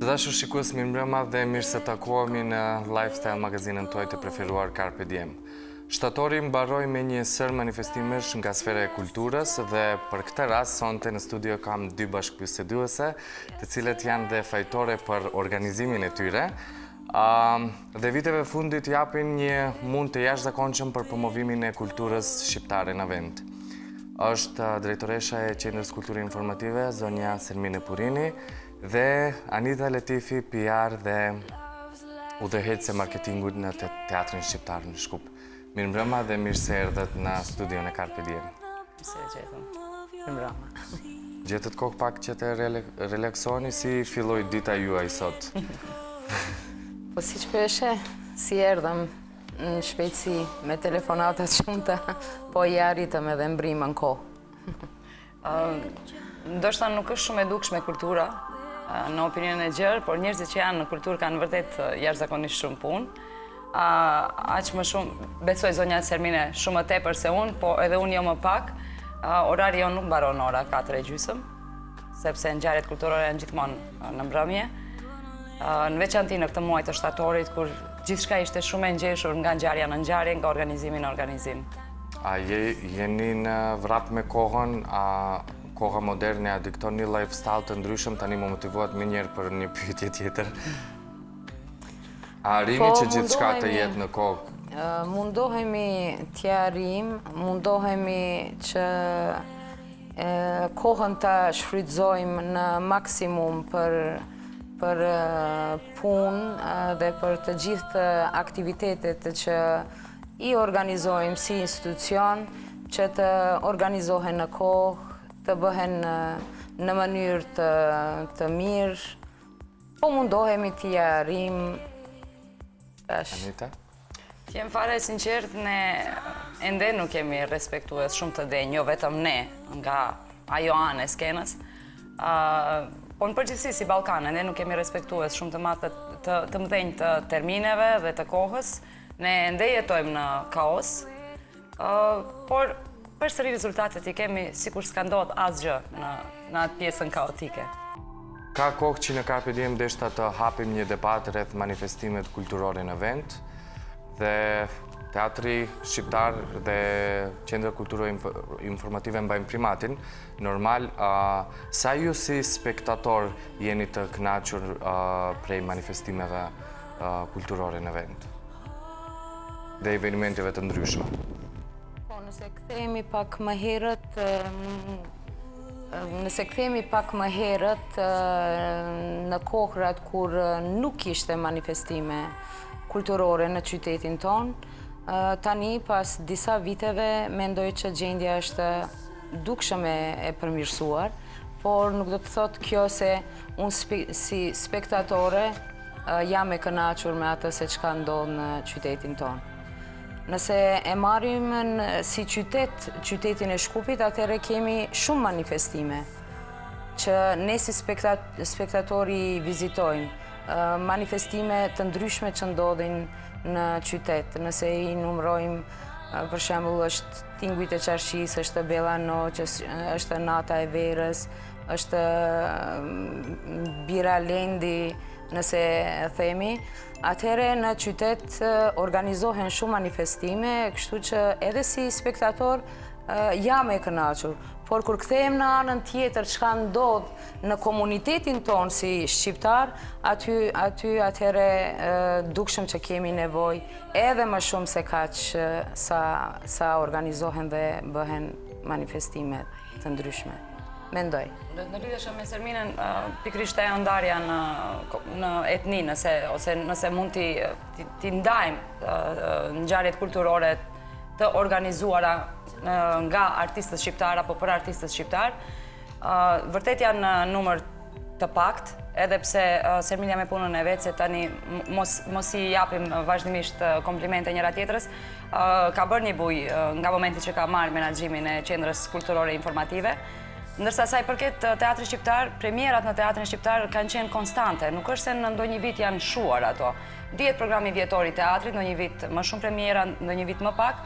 dashur shikues, mirëmbrëma dhe mirë se takohemi në Lifestyle magazinën tuaj të preferuar Carpe Diem. Shtatori mbaroi me një sër manifestimesh nga sfera e kulturës dhe për këtë rast sonte në studio kam dy bashkëbiseduese, të cilët janë dhe fajtore për organizimin e tyre. Dhe viteve fundit japin një mund të jashtëzakonshëm për promovimin e kulturës shqiptare në vend. Është drejtoresha e Qendrës Kulture Informative, zonja Selmine Purini, dhe Anita Letifi, PR dhe udhëheqëse marketingut në teatrin shqiptar në Shkup. Mirëmbrëma dhe mirë se erdhët në studion e Carpe Diem. Mirë se gjetëm. Mirëmbrëma. Gjetët kohë pak që të relaksoni, si filloi dita juaj sot? Po si që peshe, si erdhëm në shpejtësi me telefonatat shumëta, po i arritëm edhe mbrimën kohë. Ndoshta nuk është shumë e dukshme kultura, në opinionin e gjerë, por njerëzit që janë në kulturë kanë vërtet jashtëzakonisht shumë punë. Aq më shumë, besoj zonja Selmine, shumë më tepër se unë, po edhe unë jo më pak. Orari jonë nuk mbaron ora 4:30, sepse ngjarjet kulturore janë gjithmonë në mbrëmje. Në veçanti në këtë muaj të shtatorit, kur gjithçka ishte shumë e ngjeshur nga ngjarja në ngjarje, nga organizimi në organizim. A jeni në vrap me kohën, koha moderne a dikton një lifestyle të ndryshëm, tani më motivuat më njerë për një pyetje tjetër? A arrini që gjithçka të jetë në kohë? Mundohemi t'ja arrim, mundohemi që kohën të shfrytëzojmë në maksimum për punë dhe për të gjithë aktivitetet që i organizojmë si institucion, që të organizohen në kohë, të bëhen në mënyrë të mirë, po mundohemi t'i arrim. Anita? Jem fare sinqert, ne ende nuk jemi respektues shumë të denjë, jo vetëm ne, nga ajo anë e skenës, po në përgjithësi si Ballkan, ne nuk jemi respektues shumë të madh të mëdhenj të termineve dhe të kohës, ne ende jetojmë në kaos, por përsëri rezultatet i kemi sikur s'ka ndodhur asgjë në atë pjesën kaotike. Ka kohë që në Carpe Diem deshta të hapim një debat rreth manifestimet kulturore në vend, dhe Teatri Shqiptar dhe Qendra Kulture Informative mbajnë primatin. Normal, sa ju si spektator jeni të kënaqur prej manifestimeve kulturore në vend dhe evenimenteve të ndryshme? Nëse kthehemi pak më herët në kohrat kur nuk kishte manifestime kulturore në qytetin ton, tani pas disa viteve mendoj që gjendja është dukshëm e përmirësuar, por nuk do të thotë kjo se unë si spektatore jam e kënaqur me atë se çka ndodh në qytetin ton. Nëse e marrim si qytetin e Shkupit, atëherë kemi shumë manifestime që ne si spektatori vizitojmë, manifestime të ndryshme që ndodhin në qytet. Nëse i numërojmë, për shembull, është Tingujt e Qarshis, është Bella Noqës, është Nata e Verës, është Bira Lendi, nëse themi, atëherë në qytet organizohen shumë manifestime, kështu që edhe si spektator jam e kënaqur. Por kur kthehem në anën tjetër çka ndodh në komunitetin ton si shqiptar, aty atëherë dukshëm që kemi nevojë edhe më shumë se kaq sa organizohen dhe bëhen manifestime të ndryshme. Mendoj. Në lidhje me Selminën, pikërisht ajo ndarja në etni, ose nëse mund t'i ndajmë ngjarjet kulturore të organizuara nga artistët shqiptar apo për artistët shqiptar, vërtet janë në numër të pakt, edhe pse Selmina me punën e vet, se tani mos i japim vazhdimisht komplimente njëra tjetrës, ka bërë një bujë nga momenti që ka marrë menaxhimin e Qendrës Kulturore Informative. Ndërsa sa i përket teatrit shqiptar, premierat në teatrin shqiptar kanë qenë konstante, nuk është se në ndonjë vit janë shuar ato. Dihet programi vjetor i teatrit, ndonjë vit më shumë premiera, ndonjë vit më pak.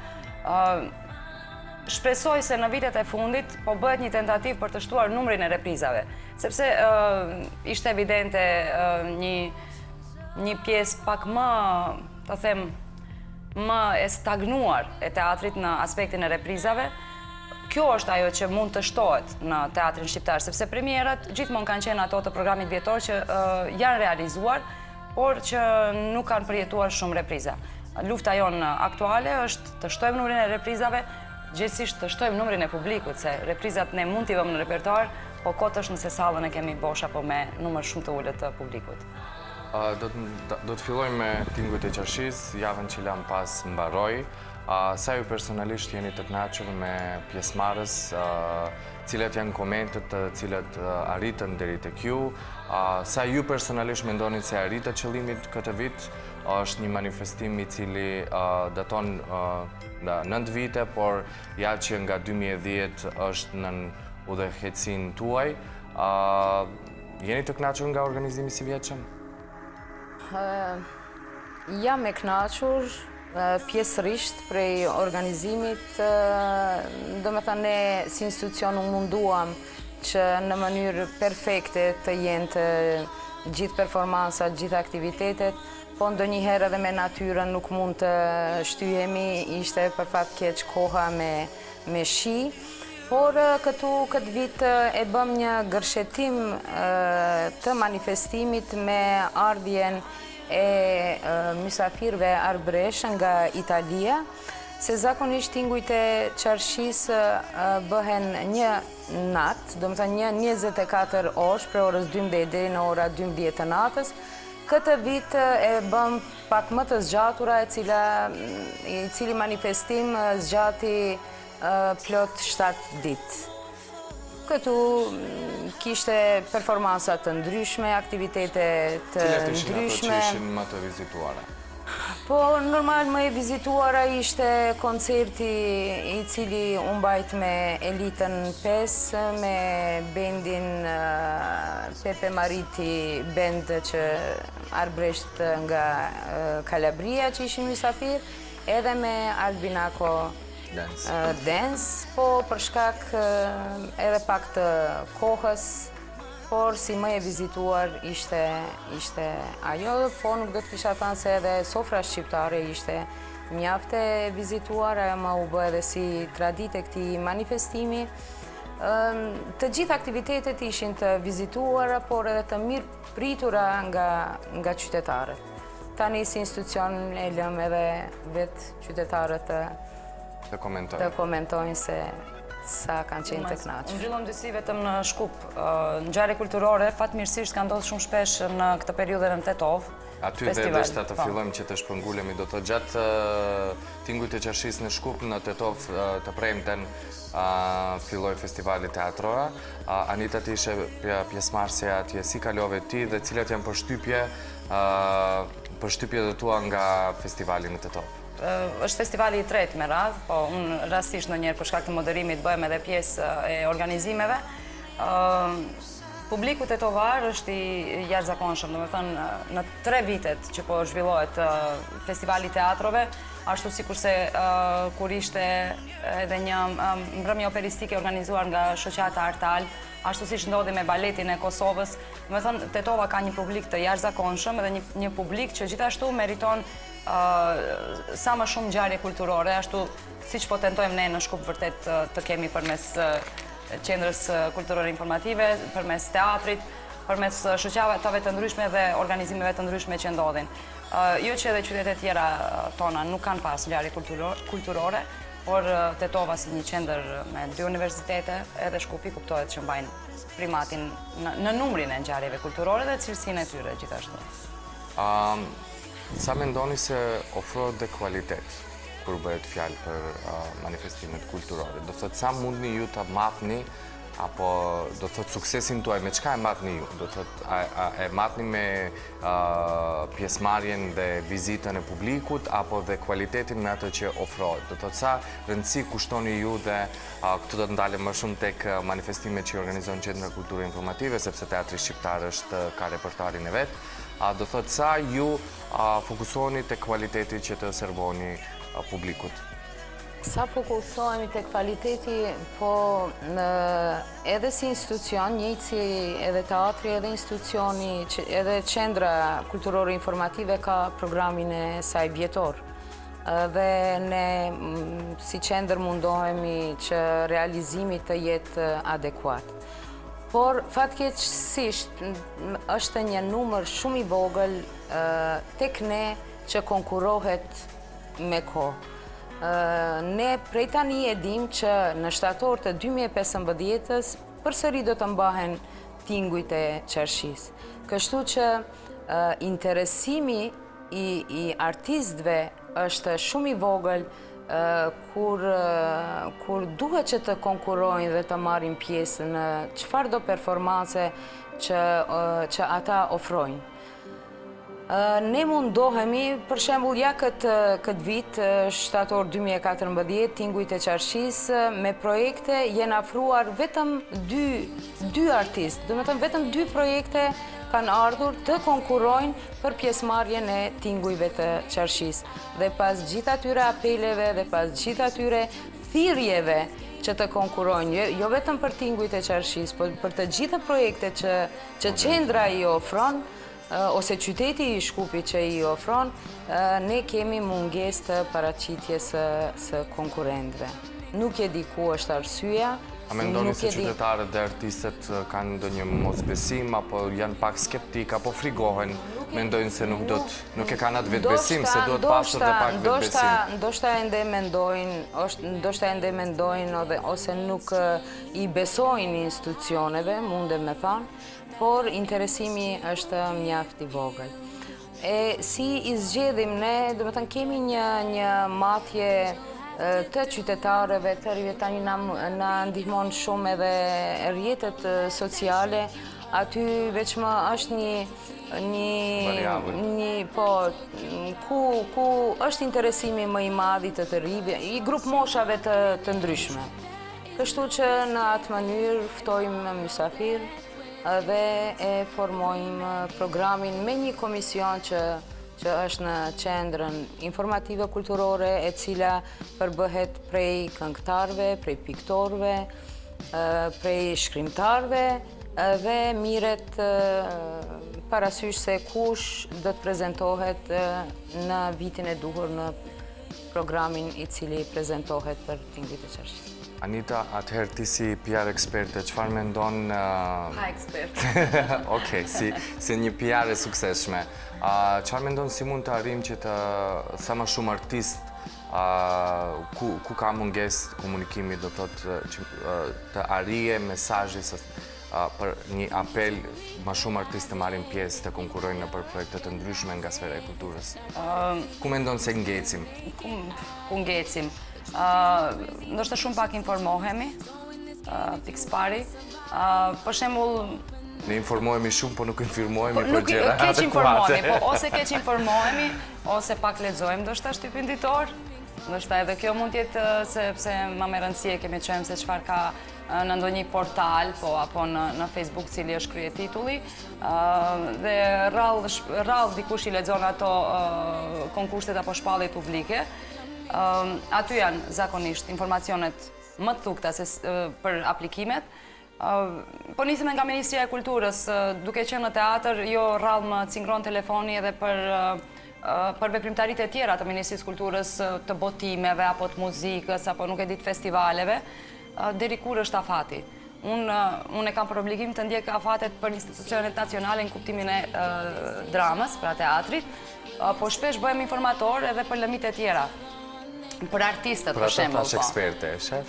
shpresoj se në vitet e fundit po bëhet një tentativë për të shtuar numrin e reprizave, sepse ishte evidente një pjesë pak më, të them, më e stagnuar e teatrit në aspektin e reprizave. Kjo është ajo që mund të shtohet në teatrin shqiptar, sepse premierat gjithmonë kanë qenë ato të programit vjetor që janë realizuar, por që nuk kanë përjetuar shumë repriza. Lufta jonë aktuale është të shtojmë numrin e reprizave, gjithsesi të shtojmë numrin e publikut, se reprizat ne mund t'i vëmë në repertoar, po kot është nëse sallën e kemi bosh apo me numër shumë të ulët të publikut. Do të fillojmë me Tingujt e Qershis, javën që lam pas mbaroi. Sa ju personalisht jeni të kënaqur me pjesëmarrës, cilat janë komentet të cilat arritën deri tek ju? Sa ju personalisht mendoni se arritët qëllimit këtë vit? Është një manifestim i cili daton 9 vite, por ja që nga 2010 është në udhëheqësinë tuaj. Jeni të kënaqur nga organizimi si vjetshëm? Jam e kënaqur pjesërisht prej organizimit, do me thënë ne si institucion u munduam që në mënyrë perfekte të jenë të gjithë performansat, gjithë aktivitetet, po ndonjëherë edhe me natyrën nuk mund të shtyhemi, ishte për fat keq koha me shi, por këtë vit e bëm një gërshetim të manifestimit me ardhjen e mysafirëve arbëresh nga Italia, se zakonisht Tingujt e Qershis bëhen një natë, do më thënë një 24 orë, për orës 12 deri në ora 12 të natës. Këtë vit e bëm pak më të zgjatura, i cili manifestim zgjati plot 7 ditë. Këtu kishte performansat të ndryshme, aktivitete të ndryshme. Cilat ishin ato që ishin më të vizituara? Po, normal më e vizituara ishte koncerti i cili u mbajt me Elitën 5, me bendin Pepe Mariti, bend që arbresht nga Kalabria që ishin mysafir, edhe me Albinako Dance, po për shkak edhe pak të kohës, por si më e vizituar ishte ajo, po nuk do të kisha thënë se edhe sofra shqiptare ishte mjaft e vizituar, ajo më u bë edhe si traditë e këtij manifestimi. Të gjithë aktivitetet ishin të vizituara, por edhe të mirë pritura nga qytetarët. Tani si institucion e lëm edhe vetë qytetarët të komentojnë se sa kanë qenë të kënaqur. Mbyllëm disi vetëm në Shkup. Ngjarje kulturore fatmirësisht ka ndodhur shumë shpesh në këtë periudhë në Tetov. Aty dhe deshta të fillojmë që të shpërngulemi, do të gjatë Tingujt e Qershis në Shkup, në Tetov të premten filloi festivali teatrora. Anita, ti ishe pjesëmarrësja atje, si kalove ti dhe cilat janë përshtypjet e tua nga festivali në Tetov? është festivali i tretë me radhë, po unë rastisht ndonjëherë për shkak të moderimit bëhem edhe pjesë e organizimeve. Publiku tetovar është i jashtëzakonshëm, domethënë në 3 vitet që po zhvillohet festivali teatrove, ashtu sikurse kur ishte edhe një mbrëmje operistike organizuar nga shoqata Artal, ashtu siç ndodhi me baletin e Kosovës, domethënë Tetova ka një publik të jashtëzakonshëm edhe një publik që gjithashtu meriton sa më shumë ngjarje kulturore, ashtu siç po tentojmë ne në Shkup vërtet të kemi përmes qendrës kulturore informative, përmes teatrit, përmes shoqatave të ndryshme dhe organizimeve të ndryshme që ndodhin. Jo që edhe qytetet tjera tona nuk kanë pas ngjarje kulturore, por Tetova si një qendër me 2 universitete, edhe Shkupi kuptohet që mbajnë primatin në numrin e ngjarjeve kulturore dhe cilësinë e tyre gjithashtu. Sa mendoni se ofrohet dhe kvalitet kur bëhet fjalë për manifestimet kulturore? Do thotë sa mundni ju ta matni, apo do thotë suksesin tuaj, me çka e matni ju? Do thotë e matni me pjesëmarrjen dhe vizitën e publikut, apo dhe kvalitetin me atë që ofrohet? Do thotë sa rëndësi kushtoni ju dhe këtu do të ndalem më shumë tek manifestimet që organizon Qendra Kulture Informative, sepse Teatri Shqiptar ka repertoarin e vet. Do thotë sa ju fokusoni te kvaliteti që të servoni publikut? Sa fokusohemi tek kvaliteti, po edhe si institucion, njëjtë si edhe teatri, edhe institucioni, edhe qendra kulturore informative ka programin e saj vjetor. Dhe ne si qendër mundohemi që realizimi të jetë adekuat. Por fatkeqësisht është një numër shumë i vogël tek ne që konkurohet me kohë. Ne prej tani e dim që në shtator të 2015-ës përsëri do të mbahen tingujt e Qershisë. Kështu që interesimi i artistëve është shumë i vogël kur duhet që të konkurojnë dhe të marrin pjesë në çfarëdo performance që ata ofrojnë. Ne mundohemi, për shembull, ja këtë vit, shtator 2014, tingujt e Qershisë, me projekte jenë afruar vetëm dy artistë. Do të thënë vetëm 2 projekte kanë ardhur të konkurrojnë për pjesëmarrjen e tingujve të Qershisë. Dhe pas gjithë atyre apeleve dhe pas gjithë atyre thirrjeve që të konkurojnë, jo vetëm për tingujt e Qershisë, por për të gjitha projektet që qendra i ofron, ose qyteti i Shkupit që i ofron, ne kemi mungesë të paraqitjes së konkurrentëve. Nuk e di ku është arsyeja. A mendoni se qytetarët dhe artistët kanë ndonjë mosbesim, apo janë pak skeptik, apo frigohen, mendojnë se nuk e kanë atë vetbesim, se duhet pasur dhe pak vetbesim? Ndoshta ende mendojnë ose nuk i besojnë institucioneve, mundem me thënë, por interesimi është mjaft i vogël. Si i zgjedhim ne, do të thënë kemi një matje të qytetarëve, të rive tani na ndihmon shumë edhe rrjetet sociale, aty veçmë është ku është interesimi më i madh i të rive, i grup moshave të ndryshme. Kështu që në atë mënyrë ftojmë mysafir dhe e formojmë programin me një komision që është në qendrën informative kulturore, e cila përbëhet prej këngëtarëve, prej piktorëve, prej shkrimtarëve dhe mirret parasysh se kush do të prezantohet në vitin e duhur në programin i cili prezantohet për tingujt e Qershisë. Anita, atëherë ti si PR eksperte, çfarë mendon... Pa ekspert. Okej, si një PR e suksesshme. Çfarë mendon si mund të arrijmë që sa më shumë artist ku ka mungesë komunikimi, do thotë të arrije mesazhi për një apel më shumë artistë të marrin pjesë të konkurrojnë për projekte të ndryshme nga sfera e kulturës? Ku mendon se ngecim? Ku ngecim? Ndoshta shumë pak informohemi, pikës pari. Për shembull, ne informohemi shumë, po nuk informohemi për gjëra adekuate. Keq informohemi, po ose keq informohemi, ose pak lexojmë ndoshta shtypin ditor. Ndoshta edhe kjo mund të jetë sepse më me rëndësi kemi të shohim se çfarë ka në ndonjë portal, apo në Facebook cili është krye titulli. Dhe rrallë dikush i lexon ato konkurset apo shpallje publike. Aty janë zakonisht informacionet më të thukta për aplikimet. Po nisim nga Ministria e Kulturës, duke qenë në teatr, jo rrallë më cingron telefoni edhe për veprimtaritë e tjera të Ministrisë Kulturës, të botimeve, apo të muzikës, apo nuk e ditë festivaleve, deri kur është afati. Unë e kam për obligim të ndjek afatet për institucionet nacionale në kuptimin e dramës, pra teatrit, po shpesh bëhem informator edhe për lëmit e tjera. Për artistët, për shembull. Për ata tash eksperte, shef?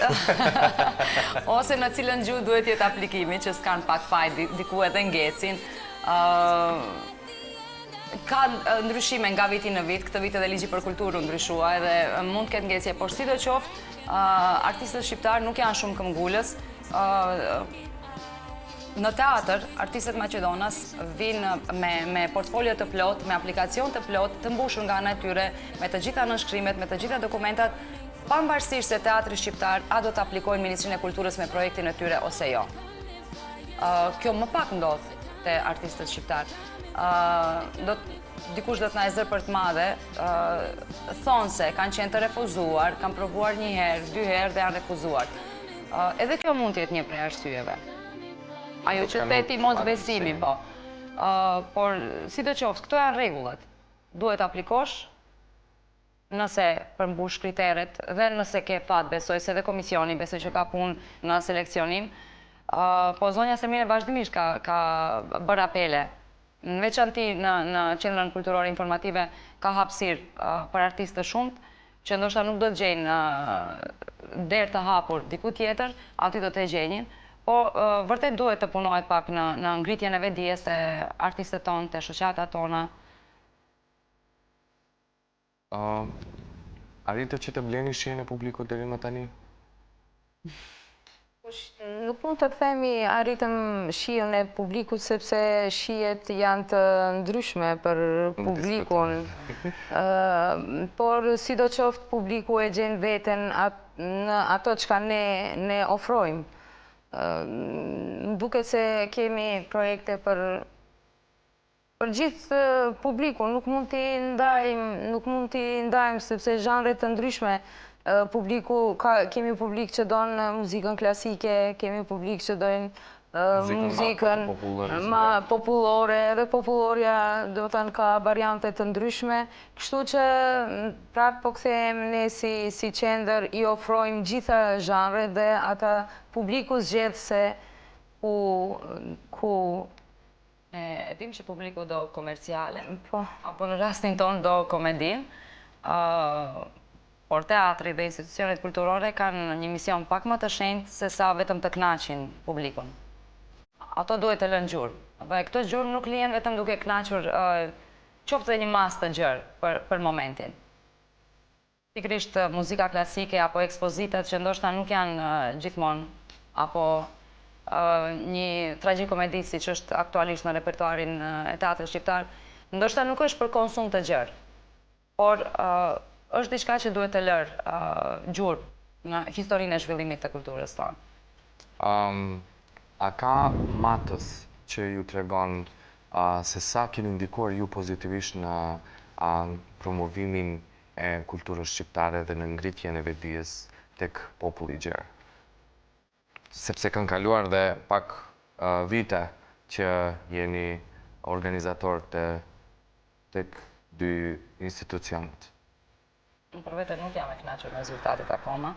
Ose në cilën gjuhë duhet jetë aplikimi, që s'kan pak faj, diku edhe ngecin. Ka ndryshime nga viti në vit, këtë vit edhe ligji për kulturë ndryshua, edhe mund këtë ngecje, por si do qoftë, artistët shqiptarë nuk janë shumë këmbgulës. Në teatr, artistët Maqedonas vinë me portfolio të plot, me aplikacion të plot, të mbushur nga ana e tyre, me të gjitha nënshkrimet, me të gjitha dokumentat, pavarësisht se teatri shqiptar a do të aplikojnë Ministrinë e Kulturës me projektin e tyre ose jo. Kjo më pak ndodh. te artistët shqiptarë. Dikush do të na e zër për të madhe, thonë se kanë qenë të refuzuar, kanë provuar 1 herë, 2 herë dhe janë refuzuar. Edhe kjo mund të jetë një prej arsyeve. Ajo që theti mos besimi, po. Por, sidoqoftë, këto janë rregullat. Duhet aplikosh, nëse përmbush kriteret dhe nëse ke fat, besoj se dhe komisioni, besoj që ka punë në seleksionim. Po zonja Sermine vazhdimisht ka bërë apele. Në veçanti në qendrën kulturore informative ka hapësirë për artistë të shumtë, që ndoshta nuk do të gjejnë derë të hapur diku tjetër, aty do të gjenjin. Po vërtet duhet të punohet pak në ngritjen e vetdijes të artistët tonë, të shoqatat tona. Arritët që të bleni shihen e publikut deri më tani? Nuk mund të themi arritëm shijen e publikut sepse shijet janë të ndryshme për publikun. Por sidoqoftë publiku e gjen veten në ato çka ne ofrojmë. Më duket se kemi projekte për gjithë publikun, nuk mund t'i ndajmë sepse zhanre të ndryshme. Kemi publik që donë muzikën klasike, kemi publik që donë muzikën popullore, edhe populloria do të thënë ka variante të ndryshme. Kështu që prapë po kthehem ne si qendër i ofrojmë gjitha zhanre dhe ata publiku zgjedh se ku e dim që publiku do komerciale, apo në rastin tonë do komedin, por teatri dhe institucionet kulturore kanë një mision pak më të shenjtë se sa vetëm të kënaqin publikun. Ato duhet të lënë gjurmë. Dhe këto gjurmë nuk lihen vetëm duke kënaqur qoftë dhe një mas të gjerë për momentin. Pikërisht muzika klasike apo ekspozitat që ndoshta nuk janë gjithmonë, apo një tragjikomedi siç është aktualisht në repertuarin e teatrit shqiptar, ndoshta nuk është për konsum të gjerë, por është diçka që duhet të lërë gjurmë në historinë e zhvillimit të kulturës tonë. A ka matës që ju tregon se sa keni ndikuar ju pozitivisht në promovimin e kulturës shqiptare dhe në ngritjen e vetdijes tek populli i gjerë? Sepse kanë kaluar dhe pak vite që jeni organizator tek 2 institucionet. Për vete nuk jam e kënaqur me rezultatet akoma.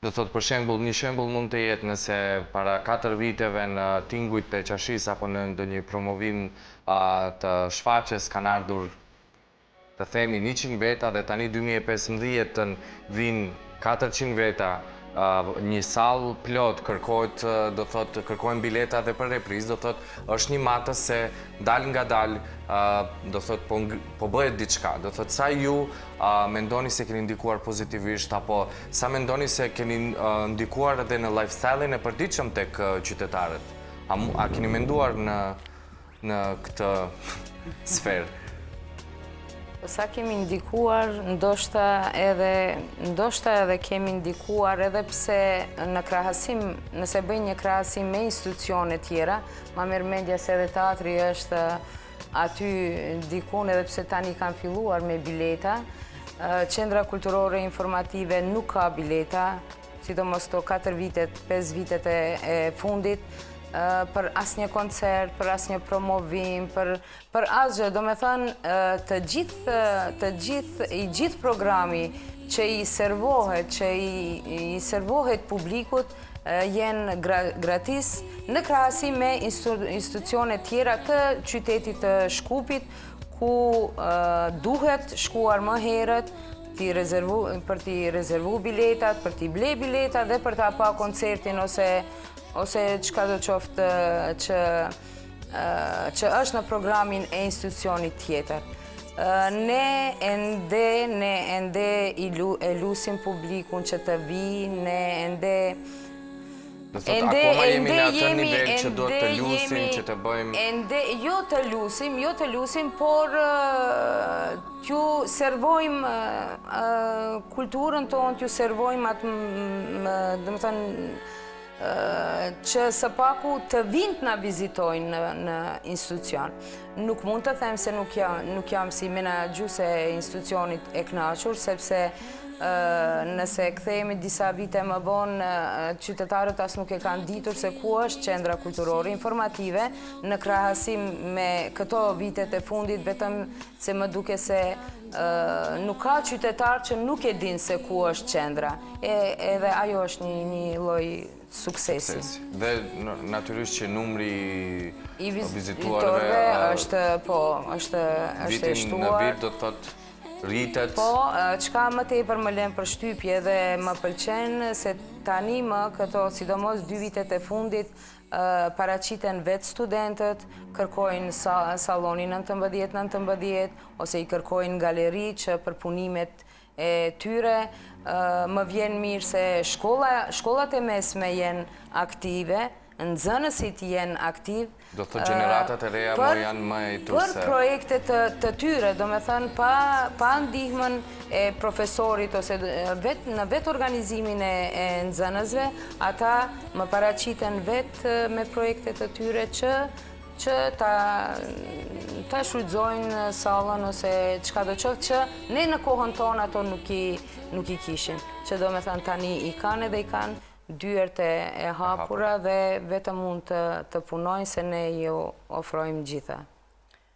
Do thot për shembull, një shembull mund të jetë nëse para 4 viteve në tingujt të Qashis apo në ndonjë promovim të shfaqjes kanë ardhur të themi 100 veta dhe tani 2015 vinë 400 veta. Një sallë plot kërkohet, do thot kërkojnë bileta dhe për reprizë, do thot është një matës se dal nga dal, do thot po bëhet diçka, do thot sa ju mendoni se keni ndikuar pozitivisht apo sa mendoni se keni ndikuar edhe në lifestyle-in e përditshëm tek qytetarët? A keni menduar në këtë sferë? Sa kemi ndikuar, ndoshta edhe kemi ndikuar edhe pse në krahasim, nëse bëjnë një krahasim me institucione tjera, ma merr mendja se edhe teatri është aty ndikun edhe pse tani kanë filluar me bileta. Qendra kulturore informative nuk ka bileta, sidomos to 4 vitet, 5 vitet e fundit, për asnjë koncert, për asnjë promovim, për asgjë, do me thënë i gjithë programi që i servohet publikut jenë gratis në krahasim me institucione tjera të qytetit të Shkupit, ku duhet shkuar më herët për t'i rezervu biletat, për t'i ble biletat dhe për t'a pa koncertin ose çka do qoftë që është në programin e institucionit tjetër. Ne ende e lusim publikun që të vi, ne ende... Akoma jemi në atë nivel që do të lusim, që të bëjmë... Jo të lusim, por t'ju servojmë kulturën tonë, t'ju servojmë atë, dhe më thënë, që së paku të vinë na vizitojnë në institucion. Nuk mund të them se nuk jam si menaxhuese e institucionit e kënaqur, sepse nëse kthehemi disa vite më vonë, qytetarët as nuk e kanë ditur se ku është qendra kulturore informative, në krahasim me këto vitet e fundit, vetëm se më duke se nuk ka qytetar që nuk e din se ku është qendra. Edhe ajo është një lloj suksesi. Dhe natyrisht që numri i vizituarve është e vitin në vit do të thotë rritet. Po, çka më tepër më lën përshtypje dhe më pëlqen se tani më këto, sidomos 2 vitet e fundit, paraqiten vetë studentët, kërkojnë sallonin 19-19 ose i kërkojnë galeri që për punimet e tyre. Më vjen mirë se shkollat e mesme jenë aktive, nxënësit jenë aktiv. Do të gjeneratat e reja më janë më i turse. Për projektet të tyre, do me thënë, pa ndihmën e profesorit ose në vetë organizimin e nxënësve, ata më paraqiten vetë me projektet të tyre që ta shfrytëzojnë sallën ose çka do qoftë që ne në kohën tonë ato nuk i kishin. Që do me thënë tani i kanë edhe i kanë dyert e hapura dhe vetëm mund të punojnë se ne ju ofrojmë gjitha.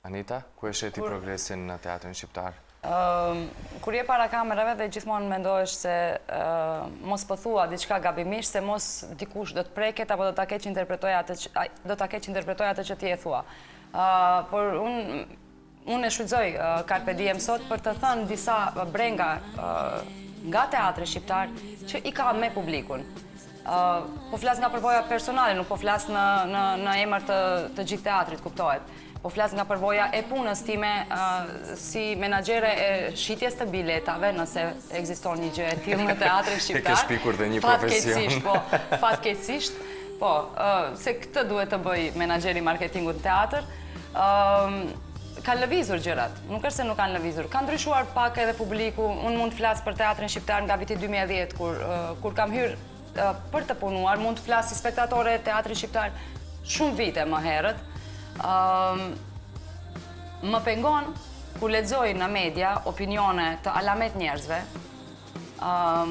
Anita, ku e sheti progresin në teatrin shqiptar? Kur je para kamerave dhe gjithmonë mendohesh se mos po thua diçka gabimisht, se mos dikush do të preket apo do ta keq interpretoj atë që ti e thua. Por unë e shfrytëzoj Carpe Diem sot për të thënë disa brenga nga teatri shqiptar që i ka me publikun. Po flas nga përvoja personale, nuk po flas në emër të gjithë teatrit, kuptohet. Po flas nga përvoja e punës time si menaxhere e shitjes të biletave, nëse ekziston një gjë e tillë në teatrin shqiptar. E ke shpikur dhe një profesion. Fatkeqësisht, po, se këtë duhet të bëj menaxheri marketingut në teatr. Kanë lëvizur gjërat, nuk është se nuk kanë lëvizur. Ka ndryshuar pak edhe publiku. Unë mund të flas për teatrin shqiptar nga viti 2010, kur kam hyrë për të punuar, mund të flas si spektatore e teatrit shqiptar shumë vite më herët. Më pengon kur lexoj në media opinione të alamet njerëzve.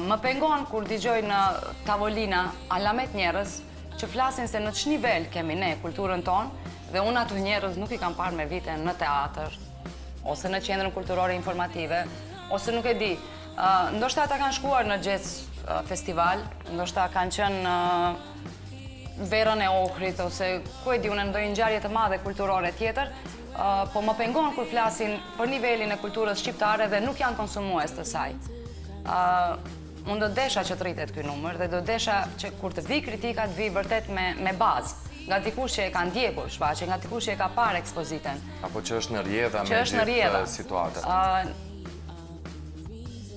Më pengon kur dëgjoj në tavolina alamet njerëz që flasin se në ç'nivel nivel kemi ne kulturën tonë, dhe unë ato njerëz nuk i kam parë me vite në teatr, ose në qendrën kulturore informative, ose nuk e di. Ndoshta ata kanë shkuar në jazz festival, ndoshta kanë qenë në verën e Ohrit, ose ku e di unë ndonjë ngjarje të madhe kulturore tjetër, po më pengon kur flasin për nivelin e kulturës shqiptare dhe nuk janë konsumues të saj. Unë do desha që të rritet ky numër dhe do desha që kur të vi kritika të vi vërtet me bazë, nga dikush që e ka ndjekur shfaqjen, nga dikush që e ka parë ekspozitën. Apo që është në rrjedha me gjithë situatën.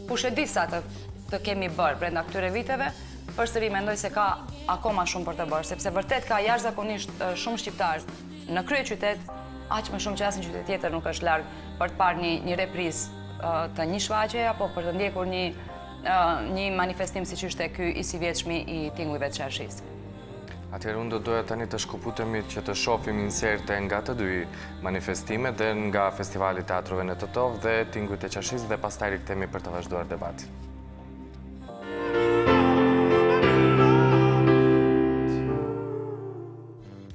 Kush e di sa të kemi bërë brenda këtyre viteve, përsëri mendoj se ka akoma shumë për të bërë, sepse vërtet ka jashtëzakonisht shumë shqiptarë në kryeqytet, aq më shumë që asnjë qytet tjetër nuk është larg për të parë një reprizë të një shfaqje apo për të ndjekur një manifestim siç ishte ky i si vjetshmi i tingujve të Çarshis. Atëherë unë do doja tani të shkëputemi që të shohim inserte nga të dy manifestimet dhe nga Festivali Teatrove në Tëtov dhe Tingujt e Çarshis dhe pastaj rikthehemi për të vazhduar debatin.